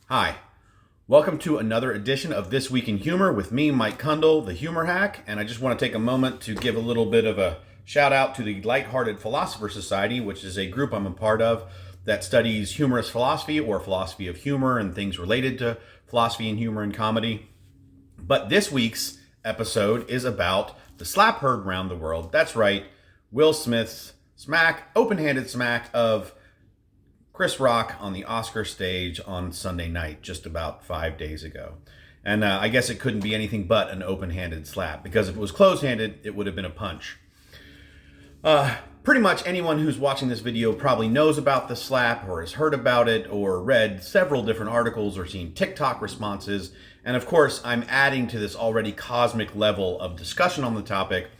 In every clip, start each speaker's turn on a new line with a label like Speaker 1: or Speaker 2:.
Speaker 1: Hi, welcome to another edition of This Week in Humor with me, Mike Kundle, the Humor Hack. And I just want to take a moment to give a little bit of a shout out to the Lighthearted Philosopher Society, which is a group I'm a part of that studies humorous philosophy or philosophy of humor and things related to philosophy and humor and comedy. But this week's episode is about the slap heard around the world. That's right, Will Smith's open-handed smack of Chris Rock on the Oscar stage on Sunday night, just about 5 days ago. And I guess it couldn't be anything but an open-handed slap, because if it was closed-handed, it would have been a punch. Pretty much anyone who's watching this video probably knows about the slap or has heard about it or read several different articles or seen TikTok responses. And of course, I'm adding to this already cosmic level of discussion on the topic.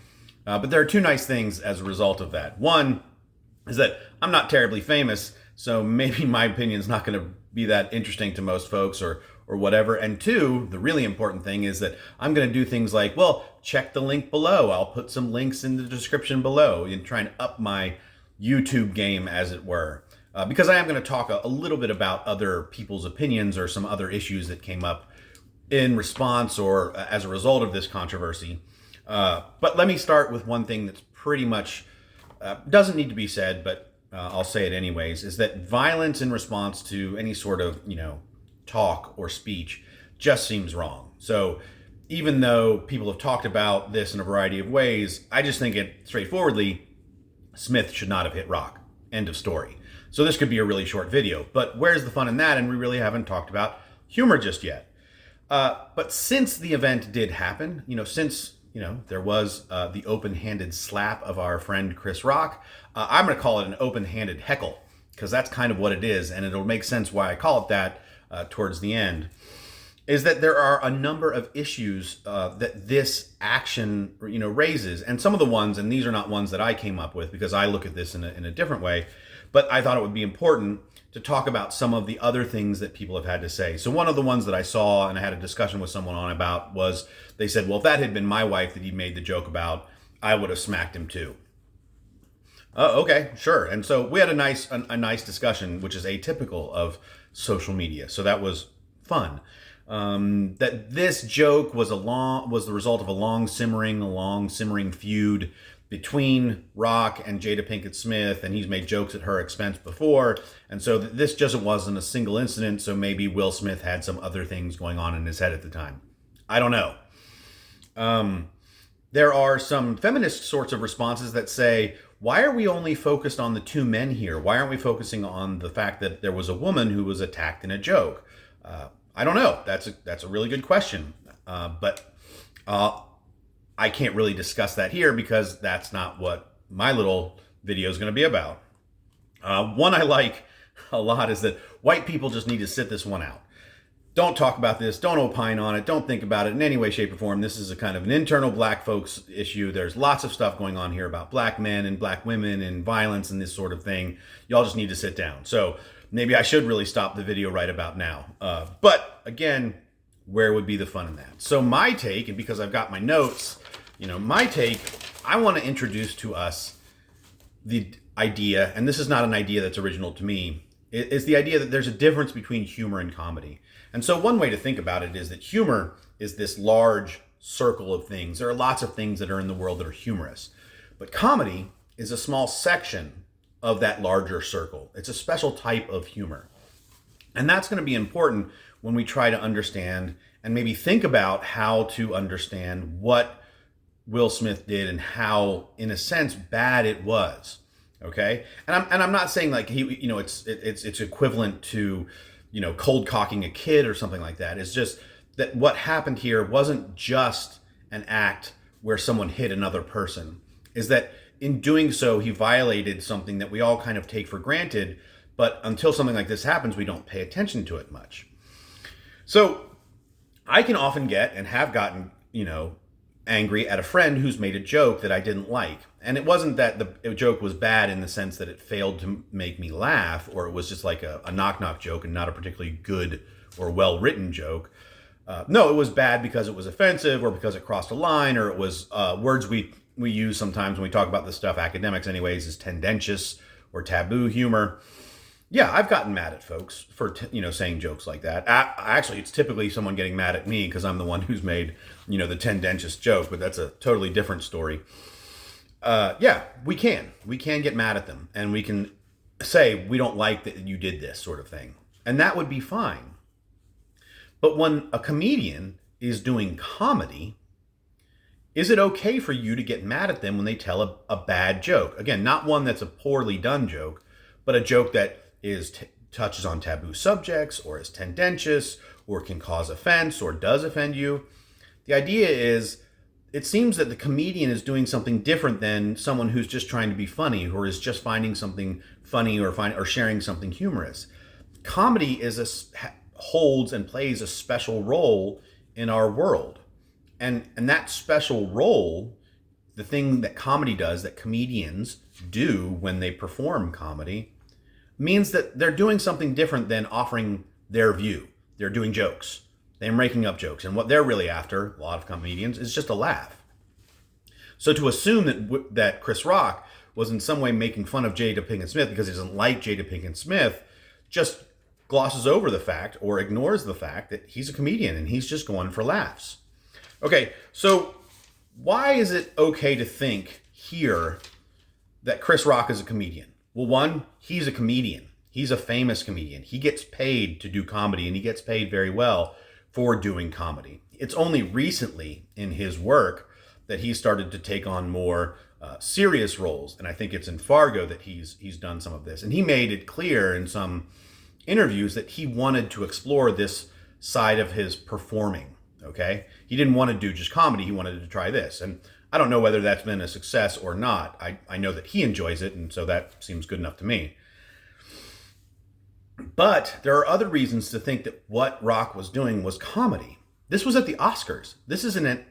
Speaker 1: But there are two nice things as a result of that. One is that I'm not terribly famous, so maybe my opinion is not going to be that interesting to most folks or whatever. And two, the really important thing is that I'm going to do things like, well, check the link below. I'll put some links in the description below and try and up my YouTube game, as it were. Because I am going to talk a little bit about other people's opinions or some other issues that came up in response or as a result of this controversy. But let me start with one thing that's pretty much doesn't need to be said, but I'll say it anyways, is that violence in response to any sort of, talk or speech just seems wrong. So even though people have talked about this in a variety of ways, I just think it straightforwardly, Smith should not have hit Rock. End of story. So this could be a really short video, but where's the fun in that? And we really haven't talked about humor just yet. But since the event did happen, since there was the open-handed slap of our friend Chris Rock, I'm going to call it an open-handed heckle, because that's kind of what it is, and it'll make sense why I call it that towards the end, is that there are a number of issues that this action raises, and some of the ones, and these are not ones that I came up with because I look at this in a different way, but I thought it would be important to talk about some of the other things that people have had to say. So one of the ones that I saw and I had a discussion with someone on about was, they said, well, if that had been my wife that he made the joke about, I would have smacked him too. Okay, sure. And so we had a nice discussion, which is atypical of social media. So that was fun. That this joke was the result of a long simmering feud between Rock and Jada Pinkett Smith, and he's made jokes at her expense before. And so this just wasn't a single incident. So maybe Will Smith had some other things going on in his head at the time. I don't know. There are some feminist sorts of responses that say, why are we only focused on the two men here? Why aren't we focusing on the fact that there was a woman who was attacked in a joke? I don't know. That's a really good question. But I can't really discuss that here because that's not what my little video is going to be about. One I like a lot is that white people just need to sit this one out. Don't talk about this. Don't opine on it. Don't think about it in any way, shape, or form. This is a kind of an internal black folks issue. There's lots of stuff going on here about black men and black women and violence and this sort of thing. Y'all just need to sit down. So maybe I should really stop the video right about now. But again, where would be the fun in that? So my take, and because I've got my notes, I want to introduce to us the idea, and this is not an idea that's original to me, it's the idea that there's a difference between humor and comedy. And so one way to think about it is that humor is this large circle of things. There are lots of things that are in the world that are humorous. But comedy is a small section of that larger circle. It's a special type of humor. And that's going to be important when we try to understand and maybe think about how to understand what Will Smith did and how, in a sense, bad it was. Okay, and I'm not saying like it's equivalent to cold cocking a kid or something like that. It's just that what happened here wasn't just an act where someone hit another person. Is that in doing so he violated something that we all kind of take for granted, but until something like this happens, we don't pay attention to it much. So I can often get and have gotten angry at a friend who's made a joke that I didn't like. And it wasn't that the joke was bad in the sense that it failed to make me laugh, or it was just like a knock-knock joke and not a particularly good or well-written joke. No, it was bad because it was offensive or because it crossed a line, or it was words we use sometimes when we talk about this stuff, academics anyways, is tendentious or taboo humor. Yeah, I've gotten mad at folks for saying jokes like that. Actually, it's typically someone getting mad at me because I'm the one who's made the tendentious joke, but that's a totally different story. Yeah, we can get mad at them, and we can say we don't like that you did this sort of thing, and that would be fine. But when a comedian is doing comedy, is it okay for you to get mad at them when they tell a bad joke? Again, not one that's a poorly done joke, but a joke that touches on taboo subjects, or is tendentious, or can cause offense, or does offend you. The idea is, it seems that the comedian is doing something different than someone who's just trying to be funny, or is just finding something funny, or sharing something humorous. Comedy holds and plays a special role in our world. And that special role, the thing that comedy does, that comedians do when they perform comedy, means that they're doing something different than offering their view. They're doing jokes. They're making up jokes. And what they're really after, a lot of comedians, is just a laugh. So to assume that Chris Rock was in some way making fun of Jada Pinkett Smith because he doesn't like Jada Pinkett Smith just glosses over the fact, or ignores the fact, that he's a comedian and he's just going for laughs. Okay, so why is it okay to think here that Chris Rock is a comedian? Well, one, he's a comedian. He's a famous comedian. He gets paid to do comedy, and he gets paid very well for doing comedy. It's only recently in his work that he started to take on more serious roles, and I think it's in Fargo that he's done some of this. And he made it clear in some interviews that he wanted to explore this side of his performing. Okay, he didn't want to do just comedy. He wanted to try this, and I don't know whether that's been a success or not. I know that he enjoys it, and so that seems good enough to me. But there are other reasons to think that what Rock was doing was comedy. This was at the Oscars. This is an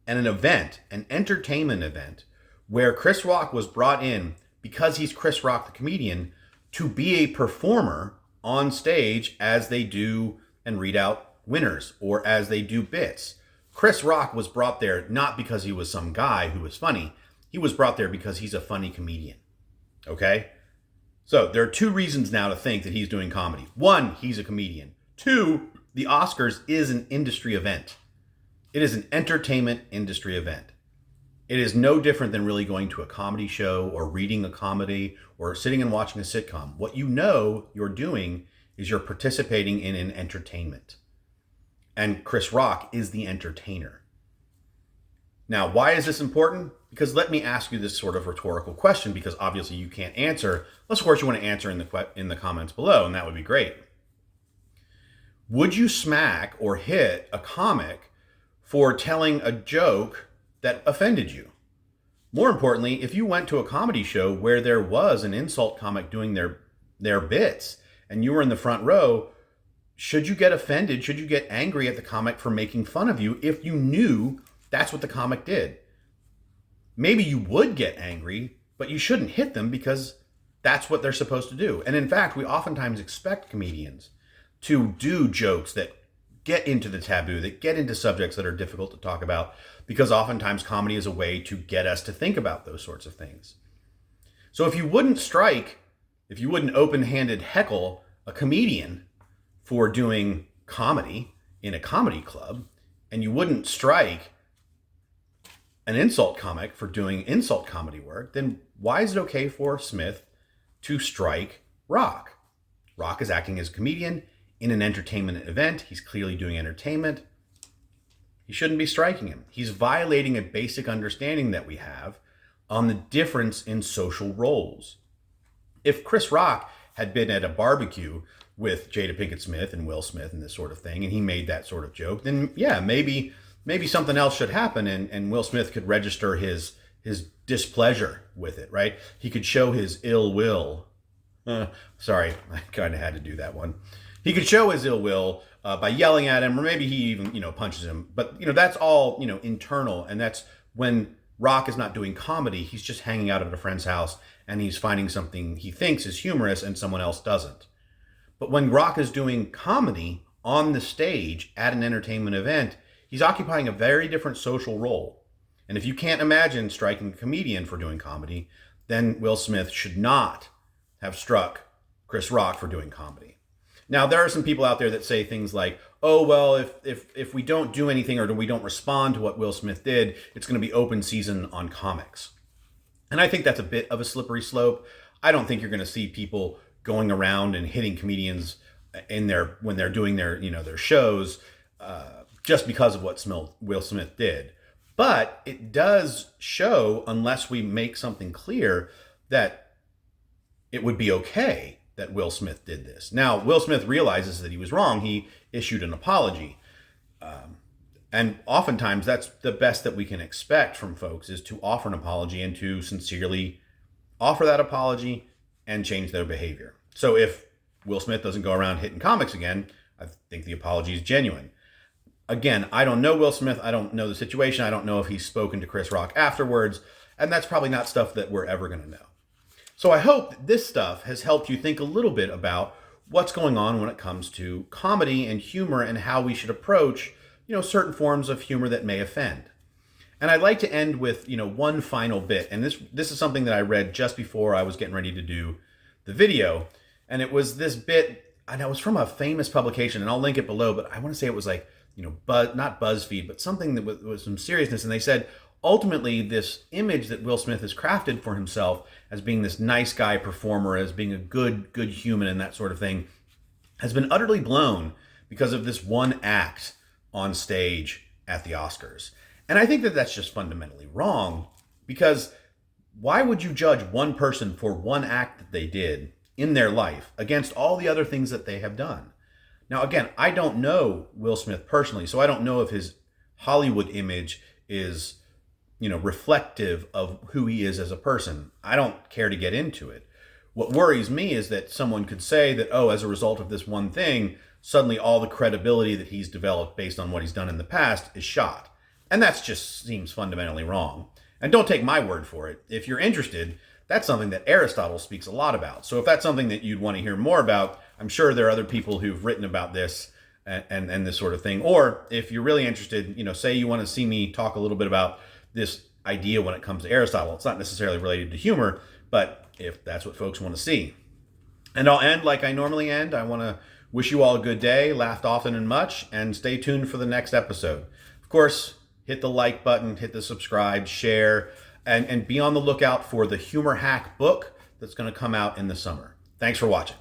Speaker 1: event, an entertainment event, where Chris Rock was brought in because he's Chris Rock the comedian to be a performer on stage as they do and read out winners, or as they do bits. Chris Rock was brought there not because he was some guy who was funny. He was brought there because he's a funny comedian. Okay? So there are two reasons now to think that he's doing comedy. One, he's a comedian. Two, the Oscars is an industry event. It is an entertainment industry event. It is no different than really going to a comedy show, or reading a comedy, or sitting and watching a sitcom. What you're doing is you're participating in an entertainment. And Chris Rock is the entertainer. Now, why is this important? Because let me ask you this sort of rhetorical question, because obviously you can't answer, unless of course you want to answer in the comments below, and that would be great. Would you smack or hit a comic for telling a joke that offended you? More importantly, if you went to a comedy show where there was an insult comic doing their bits, and you were in the front row, should you get offended? Should you get angry at the comic for making fun of you if you knew that's what the comic did? Maybe you would get angry, but you shouldn't hit them because that's what they're supposed to do. And in fact, we oftentimes expect comedians to do jokes that get into the taboo, that get into subjects that are difficult to talk about, because oftentimes comedy is a way to get us to think about those sorts of things. So if you wouldn't open-handed heckle a comedian for doing comedy in a comedy club, and you wouldn't strike an insult comic for doing insult comedy work, then why is it okay for Smith to strike Rock? Rock is acting as a comedian in an entertainment event. He's clearly doing entertainment. He shouldn't be striking him. He's violating a basic understanding that we have on the difference in social roles. If Chris Rock had been at a barbecue with Jada Pinkett Smith and Will Smith and this sort of thing, and he made that sort of joke, then yeah, maybe something else should happen, and Will Smith could register his displeasure with it, right? He could show his ill will. Sorry, I kind of had to do that one. He could show his ill will by yelling at him, or maybe he even, punches him. But, that's all, internal. And that's when Rock is not doing comedy. He's just hanging out at a friend's house, and he's finding something he thinks is humorous and someone else doesn't. But when Rock is doing comedy on the stage at an entertainment event, he's occupying a very different social role. And if you can't imagine striking a comedian for doing comedy, then Will Smith should not have struck Chris Rock for doing comedy. Now, there are some people out there that say things like, oh, well, if we don't do anything or we don't respond to what Will Smith did, it's going to be open season on comics. And I think that's a bit of a slippery slope. I don't think you're going to see people going around and hitting comedians when they're doing their shows just because of what Will Smith did. But it does show, unless we make something clear, that it would be okay that Will Smith did this. Now, Will Smith realizes that he was wrong. He issued an apology. And oftentimes that's the best that we can expect from folks, is to offer an apology and to sincerely offer that apology and change their behavior. So if Will Smith doesn't go around hitting comics again, I think the apology is genuine. Again, I don't know Will Smith. I don't know the situation. I don't know if he's spoken to Chris Rock afterwards. And that's probably not stuff that we're ever going to know. So I hope that this stuff has helped you think a little bit about what's going on when it comes to comedy and humor and how we should approach, certain forms of humor that may offend. And I'd like to end with, one final bit. And this is something that I read just before I was getting ready to do the video. And it was this bit, and it was from a famous publication, and I'll link it below, but I want to say it was like, not BuzzFeed, but something that was some seriousness. And they said, ultimately, this image that Will Smith has crafted for himself as being this nice guy performer, as being a good human and that sort of thing, has been utterly blown because of this one act on stage at the Oscars. And I think that that's just fundamentally wrong, because why would you judge one person for one act that they did in their life against all the other things that they have done? Now, again, I don't know Will Smith personally, so I don't know if his Hollywood image is, reflective of who he is as a person. I don't care to get into it. What worries me is that someone could say that, oh, as a result of this one thing, suddenly all the credibility that he's developed based on what he's done in the past is shot. And that just seems fundamentally wrong. And don't take my word for it. If you're interested, that's something that Aristotle speaks a lot about. So if that's something that you'd want to hear more about, I'm sure there are other people who've written about this and this sort of thing. Or if you're really interested, say you want to see me talk a little bit about this idea when it comes to Aristotle. It's not necessarily related to humor, but if that's what folks want to see. And I'll end like I normally end. I want to wish you all a good day, laughed often and much, and stay tuned for the next episode. Of course, hit the like button, hit the subscribe, share, and be on the lookout for the Humor Hack book that's going to come out in the summer. Thanks for watching.